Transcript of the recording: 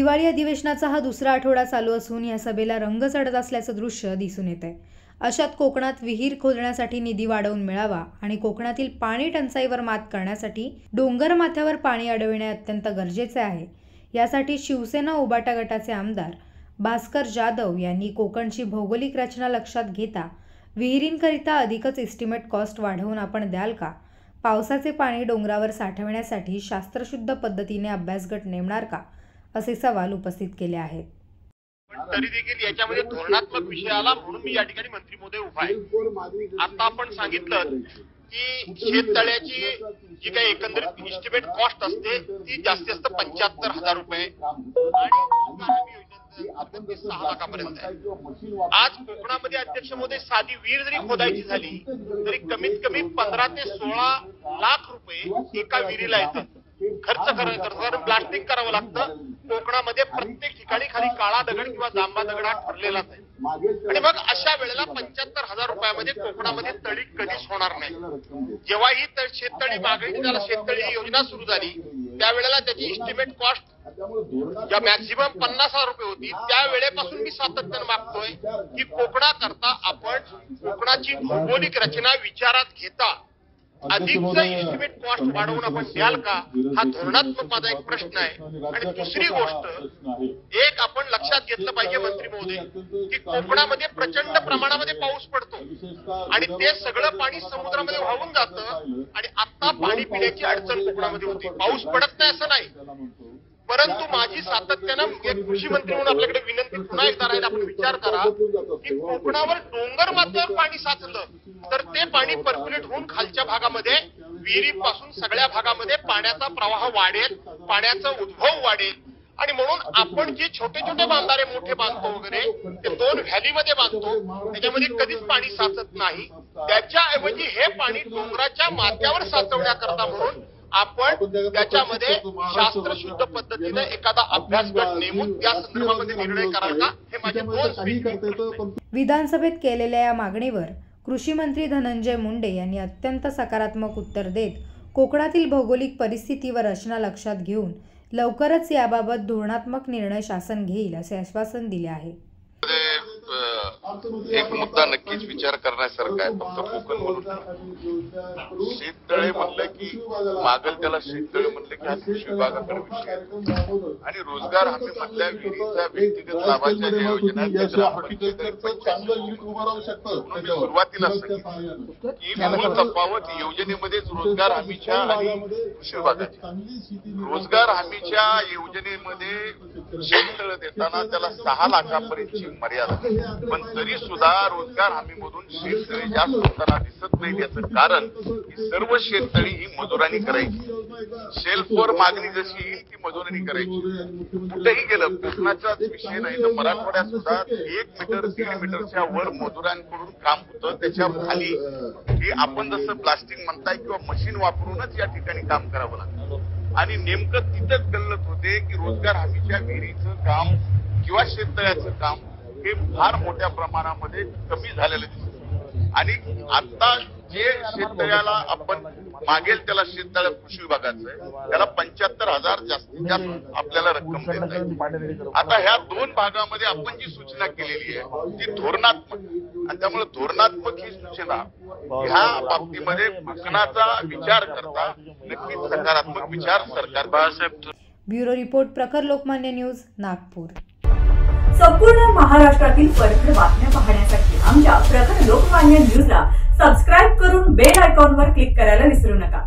हिवाळी अधिवेशनाचा हा दुसरा आठवडा चालू असून या सभेला रंग चढत असल्याचं दृश्य दिसून येत आहे। अशात कोकणात विहीर खोदण्यासाठी निधी वाढवून मिळावा आणि कोकणातील पाणी टंचाईवर मात करण्यासाठी डोंगर माथ्यावर पाणी अडविणे अत्यंत गरजेचे आहे। यासाठी शिवसेना उबाटा गटाचे आमदार भास्कर जाधव यांनी कोकणची भौगोलिक रचना लक्षात घेता विहिरींकरिता अधिकच एस्टिमेट कॉस्ट वाढवून आपण द्याल का? पावसाचे पाणी डोंगरावर साठवण्यासाठी शास्त्रशुद्ध पद्धतीने अभ्यासगट नेमणार का? असे सवाल उपस्थित केले आहेत। तरी देखील याच्यामध्ये धोरणात्मक विषय आला म्हणून मी या ठिकाणी मंत्री महोदय उभा आहे। आता आपण सांगितलं की शेततळ्याची जी काही एकंदरीत एस्टिमेट कॉस्ट असते ती जास्तीत जास्त 75,000 रुपये आणि 6 लाखापर्यंत आहे। आज कोकणामध्ये अध्यक्ष महोदय साधी विहीर जरी खोदायची झाली तरी कमीत कमी 15 ते 16 लाख रुपये एका विहिरीला येतात। खर्च कारण ब्लास्टिंग करावं लागतं। कोकणामध्ये प्रत्येक ठिकाणी खाली काळा दगड किंवा जांभा दगड हा ठरलेलाच आहे आणि मग अशा वेळेला 75,000 रुपयामध्ये कोकणामध्ये तळी कधीच होणार नाही। जेव्हा ही शेततळी मागणी त्याला शेततळी योजना सुरू झाली त्यावेळेला त्याची एस्टिमेट कॉस्ट ज्या मॅक्झिमम 50,000 रुपये होती त्यावेळेपासून मी सातत्याने मागतोय की कोकणाकरता आपण कोकणाची भौगोलिक रचना विचारात घेता अधिकचा एस्टिमेट कॉस्ट वाढवून आपण द्याल का? हा धोरणात्मक माझा एक प्रश्न आहे। आणि दुसरी गोष्ट एक आपण लक्षात घेतलं पाहिजे मंत्री महोदय की कोकणामध्ये प्रचंड प्रमाणामध्ये पाऊस पडतो आणि ते सगळं पाणी समुद्रामध्ये वाहून जातं आणि आता पाणी पिण्याची अडचण कोकणामध्ये होती। पाऊस पडत नाही असं नाही, परंतु माझी सातत्यानं एक कृषी मंत्री म्हणून आपल्याकडे विनंती पुन्हा एकदा राहील, आपण विचार करा की कोकणावर डोंगर माथ्यावर पाणी साचलं तर ते पाणी पर्क्युलेट होऊन खालच्या भागामध्ये विहिरीपासून सगळ्या भागामध्ये पाण्याचा प्रवाह वाढेल, पाण्याचा उद्भव वाढेल आणि म्हणून आपण जे छोटे छोटे बांधारे मोठे बांधतो वगैरे ते 2 व्हॅलीमध्ये बांधतो त्याच्यामध्ये कधीच पाणी साचत नाही। त्याच्याऐवजी हे पाणी डोंगराच्या माथ्यावर साचवण्याकरता म्हणून आपण त्याच्यामध्ये शास्त्रशुद्ध पद्धतीने एखादा अभ्यासगट नेमून त्या संदर्भामध्ये निर्णय कराल का? हे माझे 2 विधानसभेत केलेल्या या मागणीवर कृषी मंत्री धनंजय मुंडे यांनी अत्यंत सकारात्मक उत्तर देत कोकणातील भौगोलिक परिस्थिती व रचना लक्षात घेऊन लवकरच याबाबत धोरणात्मक निर्णय शासन घेईल असे आश्वासन दिले आहे। एक मुद्दा नक्कीच विचार करण्यासारखा आहे। फक्त कोकण म्हणून शेततळे म्हणलं की मागल त्याला शेततळे म्हणलं की हा कृषी विभागाकडे विषय आहे आणि रोजगार हमी मधल्या विहिरीचा व्यक्तिगत लाभाच्या ज्या योजना सुरुवातीला की मूळ तफावत योजनेमध्येच रोजगार हमीच्या आणि कृषी विभागाची रोजगार हमीच्या योजनेमध्ये शेततळे देताना त्याला 6 लाखापर्यंतची मर्यादा, पण तरी सुद्धा रोजगार हमी मधून शेततळी जास्त होताना दिसत नाही। याचं कारण की सर्व शेततळी ही मजुरांनी करायची, शेल्फवर मागणी जशी येईल ती मजुरांनी करायची। कुठेही गेलं कोकणाचाच विषय नाही तर मराठवाड्यात सुद्धा 1 मीटर 1.5 मीटरच्या वर मजुरांकडून काम होतं। त्याच्या खाली की आपण जसं प्लास्टिक म्हणताय किंवा मशीन वापरूनच या ठिकाणी काम करावं लागतं आणि नेमकं तिथंच गल्लत होते की रोजगार हमीच्या विहिरीचं काम किंवा शेततळ्याचं काम हे फार मोठ्या प्रमाणामध्ये कमी झालेलं दिसतं आणि आता जे शेततळ्याला आपण मागेल त्याला शेततळे कृषी विभागाचं आहे त्याला 75,000 जास्तीत जास्त आपल्याला रक्कम देत आहे। आता ह्या 2 भागामध्ये आपण जी सूचना केलेली आहे ती धोरणात्मक आणि त्यामुळे धोरणात्मक ही सूचना ह्या बाबतीमध्ये कोकणाचा विचार करता नक्कीच सकारात्मक विचार सरकार बाळासाहेब। ब्युरो रिपोर्ट, प्रखर लोकमान्य न्यूज, नागपूर। संपूर्ण महाराष्ट्रातील परखड बातम्या पाहण्यासाठी आमच्या प्रखर लोकमान्य न्यूजला सबस्क्राइब करून बेल आयकॉनवर क्लिक करायला विसरू नका।